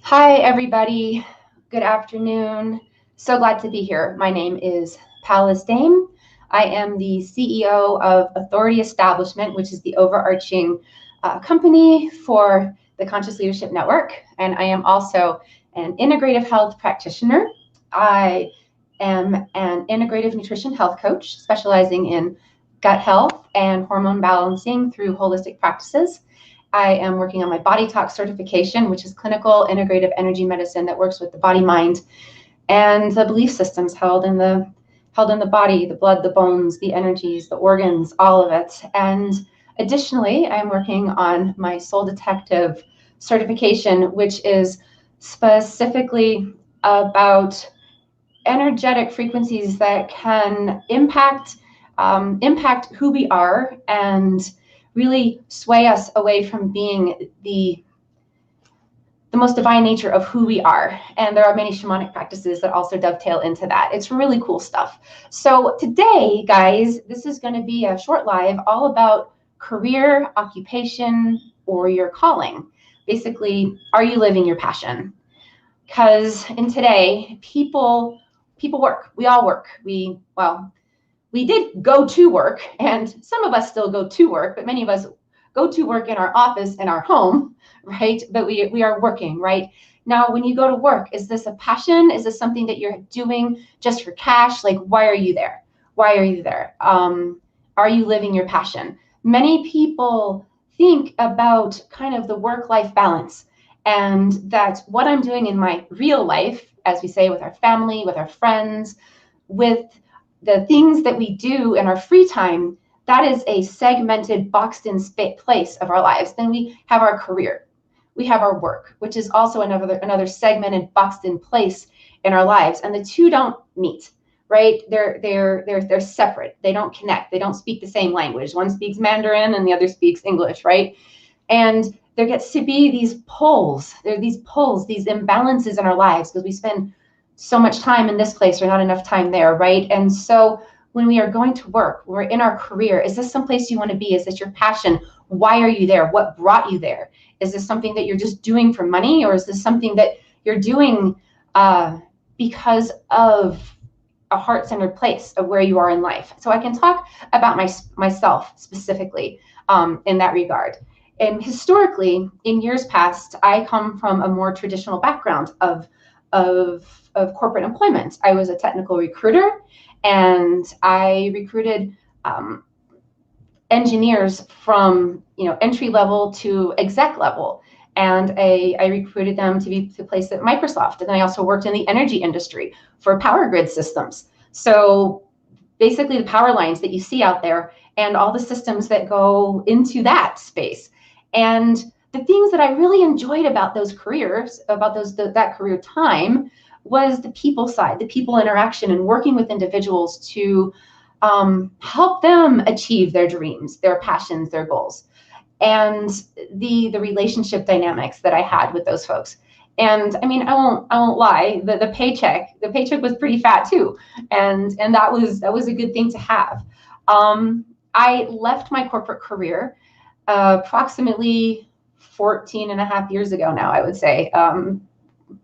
Hi, everybody. Good afternoon. So glad to be here. My name is Pallas Dame. I am the CEO of Authority Establishment, which is the overarching company for the Conscious Leadership Network. And I am also an Integrative Health Practitioner. I am an Integrative Nutrition Health Coach, specializing in gut health and hormone balancing through holistic practices. I am working on my BodyTalk certification, which is clinical integrative energy medicine that works with the body, mind, and the belief systems held in the body, the blood, the bones, the energies, the organs, all of it. And additionally, I'm working on my soul detective certification, which is specifically about energetic frequencies that can impact who we are and really sway us away from being the most divine nature of who we are. And there are many shamanic practices that also dovetail into that. It's really cool stuff. So today, guys, this is going to be a short live all about career, occupation, or your calling. Basically, are you living your passion? Because in today, people work. We all work. We did go to work, and some of us still go to work, but many of us go to work in our office and our home, right? But we are working, right? Now, when you go to work, is this a passion? Is this something that you're doing just for cash? Like, why are you there? Why are you there? Are you living your passion? Many people think about kind of the work-life balance, and that what I'm doing in my real life, as we say, with our family, with our friends, with the things that we do in our free time, that is a segmented, boxed in place of our lives. Then we have our career, we have our work, which is also another segmented, boxed in place in our lives, and the two don't meet, right? They're separate. They don't connect. They don't speak the same language. One speaks Mandarin and the other speaks English, right? And there gets to be these pulls. There are these pulls, these imbalances in our lives because we spend so much time in this place or not enough time there, right? And so when we are going to work, we're in our career, is this someplace you want to be? Is this your passion? Why are you there? What brought you there? Is this something that you're just doing for money, or is this something that you're doing because of a heart-centered place of where you are in life? So I can talk about myself specifically in that regard. And historically, in years past, I come from a more traditional background of corporate employment. I was a technical recruiter, and I recruited engineers from entry level to exec level, and I recruited them to be placed at Microsoft. And then I also worked in the energy industry for power grid systems. So basically, the power lines that you see out there and all the systems that go into that space. And the things that I really enjoyed about those careers, about that career time, was the people side, the people interaction, and working with individuals to help them achieve their dreams, their passions, their goals, and the relationship dynamics that I had with those folks. And I mean, I won't lie, the paycheck was pretty fat too, and that was a good thing to have. I left my corporate career approximately 14 and a half years ago now, I would say,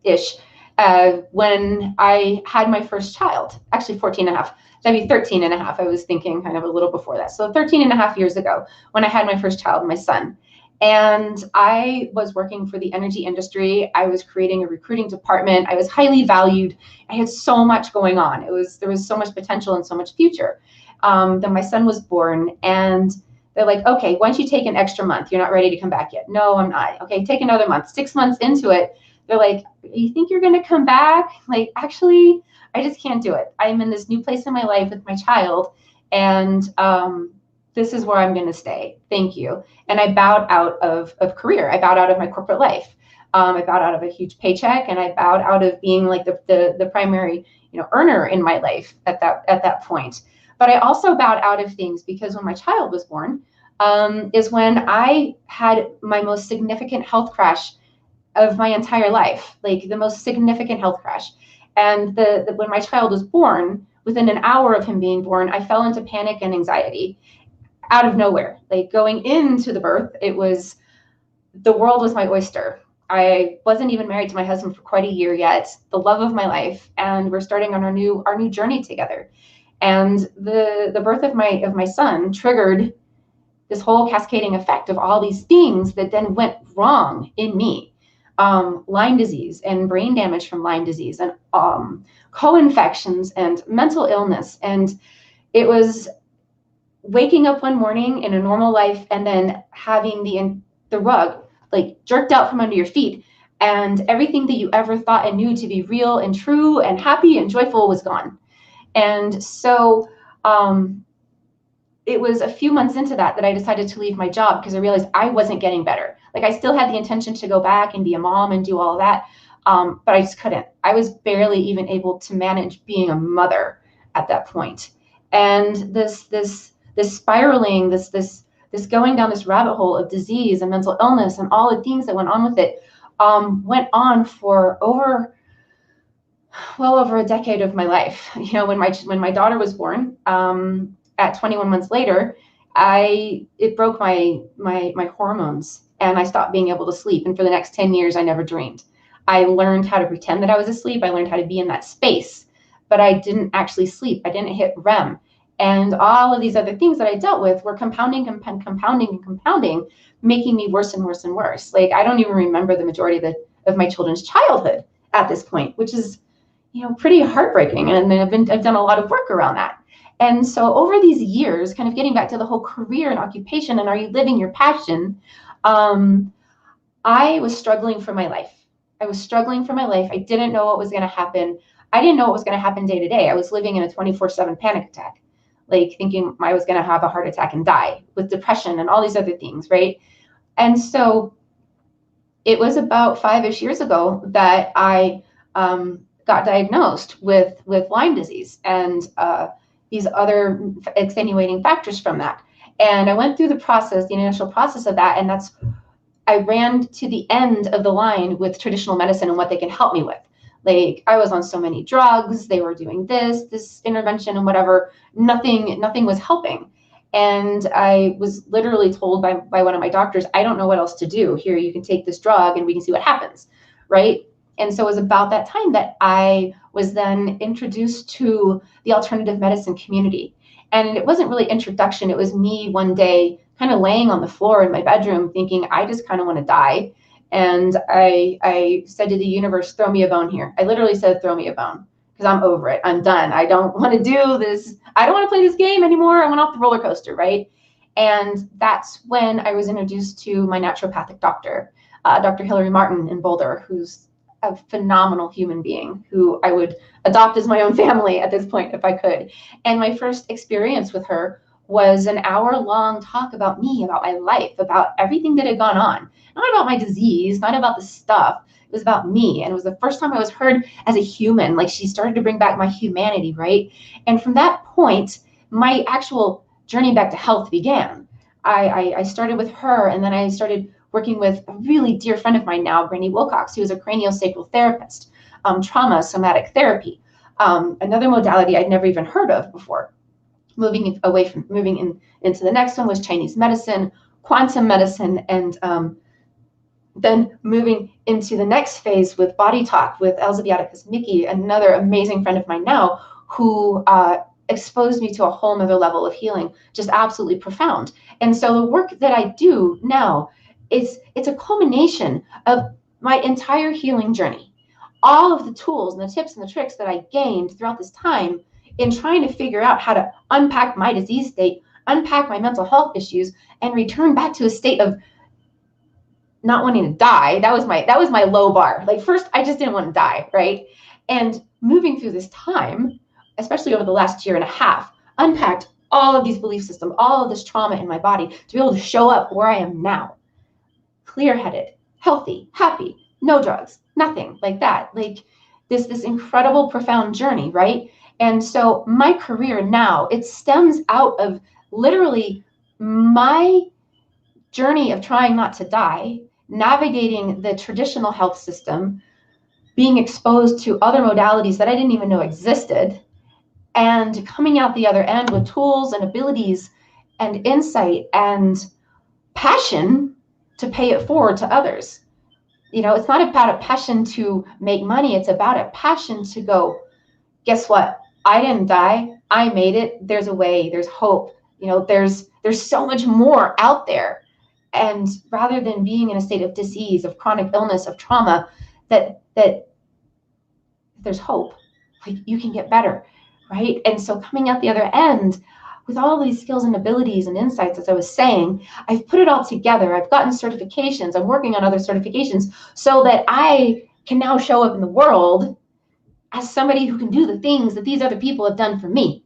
ish, when I had my first child. Actually 14 and a half, that'd be 13 and a half. I was thinking kind of a little before that. So 13 and a half years ago when I had my first child, my son. And I was working for the energy industry. I was creating a recruiting department. I was highly valued. I had so much going on. There was so much potential and so much future. Then my son was born, and they're like, okay, why don't you take an extra month? You're not ready to come back yet. No, I'm not. Okay, take another month. 6 months into it, they're like, you think you're going to come back? Like, actually, I just can't do it. I'm in this new place in my life with my child, and this is where I'm going to stay. Thank you. And I bowed out of career. I bowed out of my corporate life. I bowed out of a huge paycheck, and I bowed out of being like the primary earner in my life at that point. But I also bowed out of things because when my child was born, is when I had my most significant health crash of my entire life, like the most significant health crash. And when my child was born, within an hour of him being born, I fell into panic and anxiety out of nowhere. Like, going into the birth, the world was my oyster. I wasn't even married to my husband for quite a year yet, the love of my life, and we're starting on our new journey together. And the birth of my son triggered this whole cascading effect of all these things that then went wrong in me. Lyme disease and brain damage from Lyme disease and co-infections and mental illness. And it was waking up one morning in a normal life and then having the rug like jerked out from under your feet, and everything that you ever thought and knew to be real and true and happy and joyful was gone. And so it was a few months into that I decided to leave my job because I realized I wasn't getting better. Like, I still had the intention to go back and be a mom and do all of that, but I just couldn't. I was barely even able to manage being a mother at that point. And this spiraling, this going down this rabbit hole of disease and mental illness and all the things that went on with it went on for well over a decade of my life. You know, when my daughter was born, at 21 months later, it broke my hormones, and I stopped being able to sleep. And for the next 10 years, I never dreamed. I learned how to pretend that I was asleep. I learned how to be in that space, but I didn't actually sleep. I didn't hit REM. And all of these other things that I dealt with were compounding, making me worse and worse and worse. Like, I don't even remember the majority of my children's childhood at this point, which is, you know, pretty heartbreaking. And I've done a lot of work around that. And so over these years, kind of getting back to the whole career and occupation and are you living your passion, I was struggling for my life. I I didn't know what was going to happen. I didn't know what was going to happen day to day. I was living in a 24/7 panic attack, like thinking I was going to have a heart attack and die, with depression and all these other things, right? And so it was about 5-ish years ago that I got diagnosed with Lyme disease and these other extenuating factors from that. And I went through the initial process of that, and I ran to the end of the line with traditional medicine and what they can help me with. Like, I was on so many drugs, they were doing this intervention and whatever, nothing was helping. And I was literally told by one of my doctors, I don't know what else to do. Here, you can take this drug and we can see what happens, right? And so it was about that time that I was then introduced to the alternative medicine community. And it wasn't really introduction. It was me one day kind of laying on the floor in my bedroom thinking, I just kind of want to die. And I said to the universe, throw me a bone here. I literally said, throw me a bone, because I'm over it. I'm done. I don't want to do this. I don't want to play this game anymore. I went off the roller coaster, right? And that's when I was introduced to my naturopathic doctor, Dr. Hillary Martin in Boulder, who's a phenomenal human being who I would adopt as my own family at this point if I could. And my first experience with her was an hour-long talk about me, about my life, about everything that had gone on. Not about my disease, not about the stuff. It was about me. And it was the first time I was heard as a human. Like, she started to bring back my humanity, right? And from that point, my actual journey back to health began. I started with her, and then I started working with a really dear friend of mine now, Brandy Wilcox, who is a craniosacral therapist, trauma, somatic therapy, another modality I'd never even heard of before. Moving into the next one was Chinese medicine, quantum medicine, and then moving into the next phase with BodyTalk with Elzbieta Kosmicki, another amazing friend of mine now, who exposed me to a whole nother level of healing, just absolutely profound. And so the work that I do now it's a culmination of my entire healing journey. All of the tools and the tips and the tricks that I gained throughout this time in trying to figure out how to unpack my disease state, unpack my mental health issues, and return back to a state of not wanting to die. That was my low bar. Like, first, I just didn't want to die, right? And moving through this time, especially over the last year and a half, unpacked all of these belief systems, all of this trauma in my body to be able to show up where I am now. Clear-headed, healthy, happy, no drugs, nothing like that. Like, this incredible, profound journey, right? And so my career now, it stems out of literally my journey of trying not to die, navigating the traditional health system, being exposed to other modalities that I didn't even know existed, and coming out the other end with tools and abilities and insight and passion to pay it forward to others. it's not about a passion to make money. It's about a passion to go, guess what? I didn't die. I made it. There's a way. There's hope. There's so much more out there. And rather than being in a state of disease, of chronic illness, of trauma, that there's hope. Like, you can get better, right? And so coming out the other end with all these skills and abilities and insights, as I was saying, I've put it all together. I've gotten certifications. I'm working on other certifications so that I can now show up in the world as somebody who can do the things that these other people have done for me,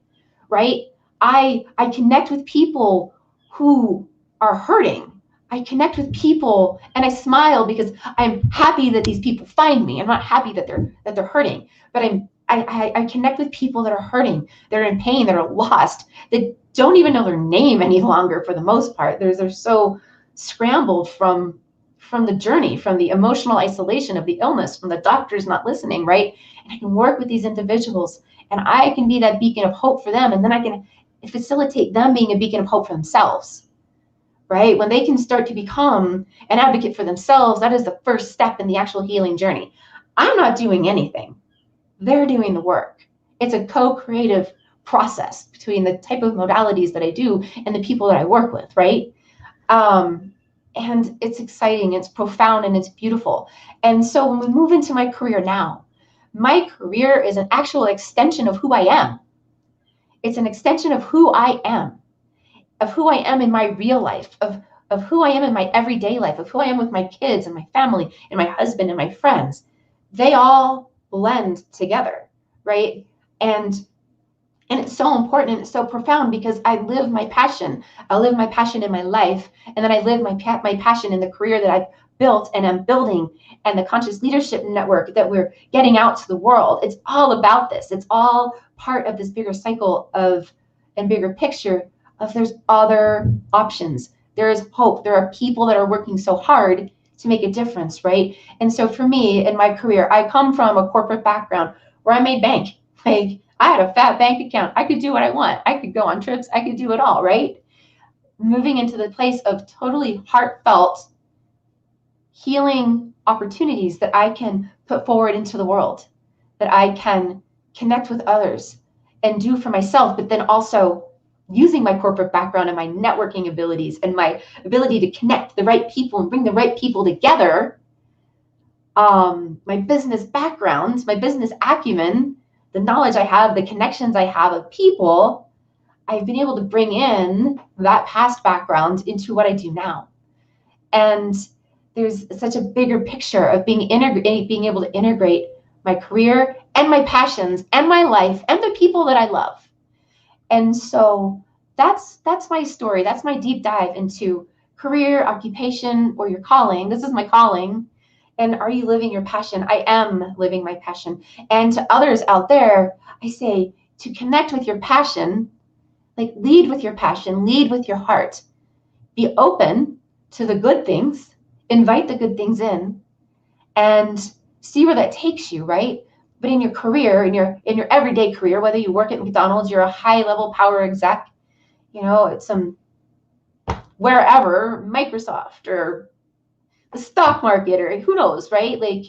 right? I connect with people who are hurting. I connect with people and I smile because I'm happy that these people find me. I'm not happy that they're hurting, but I connect with people that are hurting, that are in pain, that are lost, that don't even know their name any longer for the most part. They're so scrambled from the journey, from the emotional isolation of the illness, from the doctors not listening, right? And I can work with these individuals and I can be that beacon of hope for them. And then I can facilitate them being a beacon of hope for themselves, right? When they can start to become an advocate for themselves, that is the first step in the actual healing journey. I'm not doing anything. They're doing the work. It's a co-creative process between the type of modalities that I do and the people that I work with, right? And it's exciting, it's profound, and it's beautiful. And so when we move into my career now, my career is an actual extension of who I am. It's an extension of who I am in my real life, of who I am in my everyday life, of who I am with my kids and my family and my husband and my friends. They all blend together, right? And it's so important and it's so profound because I live my passion. I live my passion in my life, and then I live my passion in the career that I've built and I'm building, and the conscious leadership network that we're getting out to the world. It's all about this. It's all part of this bigger cycle and bigger picture of there's other options. There is hope. There are people that are working so hard to make a difference, right? And so for me, in my career, I come from a corporate background where I made bank. Like, I had a fat bank account. I could do what I want. I could go on trips. I could do it all, right? Moving into the place of totally heartfelt healing opportunities that I can put forward into the world, that I can connect with others and do for myself, but then also using my corporate background and my networking abilities and my ability to connect the right people and bring the right people together, my business background, my business acumen, the knowledge I have, the connections I have of people, I've been able to bring in that past background into what I do now. And there's such a bigger picture of being able to integrate my career and my passions and my life and the people that I love. And so that's my story. That's my deep dive into career, occupation, or your calling. This is my calling. And are you living your passion? I am living my passion. And to others out there, I say to connect with your passion, like lead with your passion, lead with your heart. Be open to the good things, invite the good things in, and see where that takes you, right? But in your career, in your everyday career, whether you work at McDonald's, you're a high-level power exec, it's some wherever, Microsoft or the stock market, or who knows, right? Like,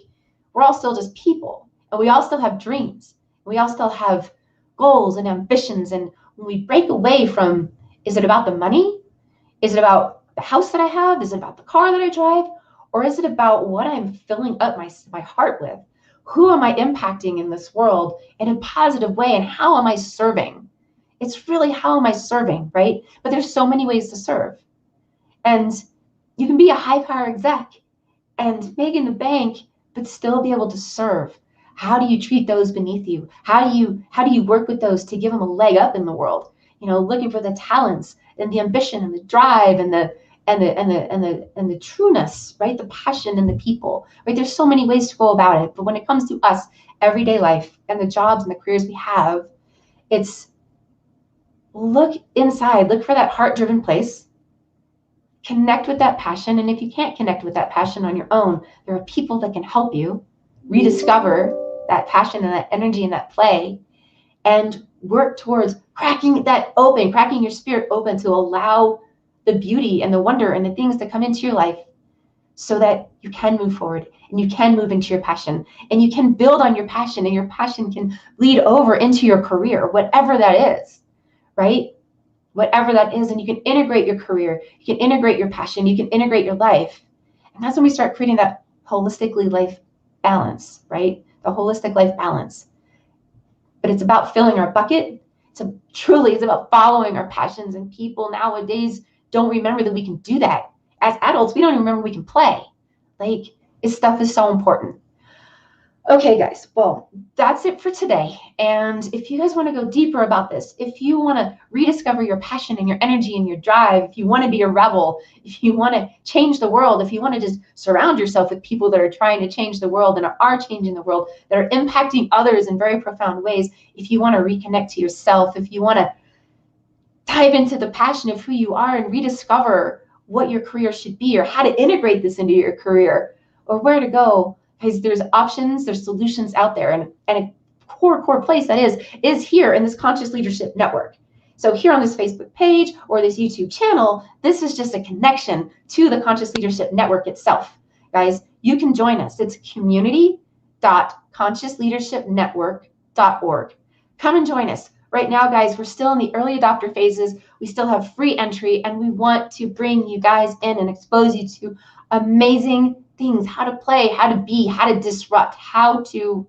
we're all still just people, and we all still have dreams. We all still have goals and ambitions. And when we break away from, is it about the money? Is it about the house that I have? Is it about the car that I drive? Or is it about what I'm filling up my heart with? Who am I impacting in this world in a positive way? And how am I serving? It's really, how am I serving, right? But there's so many ways to serve. And you can be a high power exec and make in the bank, but still be able to serve. How do you treat those beneath you? How do you work with those to give them a leg up in the world? Looking for the talents and the ambition and the drive and the trueness, right? The passion in the people, right? There's so many ways to go about it. But when it comes to us, everyday life and the jobs and the careers we have, it's look inside, look for that heart-driven place, connect with that passion. And if you can't connect with that passion on your own, there are people that can help you rediscover that passion and that energy and that play, and work towards cracking your spirit open to allow the beauty and the wonder and the things that come into your life, so that you can move forward and you can move into your passion and you can build on your passion, and your passion can bleed over into your career, whatever that is, right? Whatever that is, and you can integrate your career, you can integrate your passion, you can integrate your life. And that's when we start creating that holistically life balance, right? The holistic life balance. But it's about filling our bucket. It's about following our passions, and people nowadays don't remember that we can do that. As adults, we don't even remember we can play. Like, this stuff is so important. Okay, guys, well, that's it for today. And if you guys want to go deeper about this, if you want to rediscover your passion and your energy and your drive, if you want to be a rebel, if you want to change the world, if you want to just surround yourself with people that are trying to change the world and are changing the world, that are impacting others in very profound ways, if you want to reconnect to yourself, if you want to dive into the passion of who you are and rediscover what your career should be, or how to integrate this into your career, or where to go, because there's options, there's solutions out there, and a core place that is here in this Conscious Leadership Network. So here on this Facebook page or this YouTube channel, this is just a connection to the Conscious Leadership Network itself. Guys, you can join us. It's community.consciousleadershipnetwork.org. Come and join us. Right now, guys, we're still in the early adopter phases. We still have free entry, and we want to bring you guys in and expose you to amazing things, how to play, how to be, how to disrupt, how to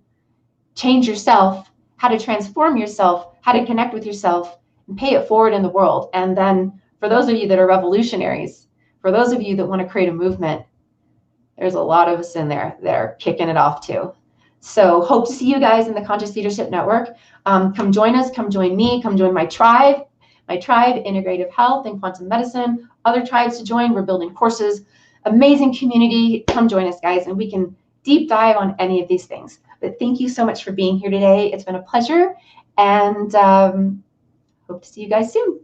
change yourself, how to transform yourself, how to connect with yourself and pay it forward in the world. And then for those of you that are revolutionaries, for those of you that want to create a movement, there's a lot of us in there that are kicking it off too. So hope to see you guys in the Conscious Leadership Network. Come join us, come join me, come join my tribe, Integrative Health and Quantum Medicine, other tribes to join. We're building courses, amazing community. Come join us, guys, and we can deep dive on any of these things. But thank you so much for being here today. It's been a pleasure, and hope to see you guys soon.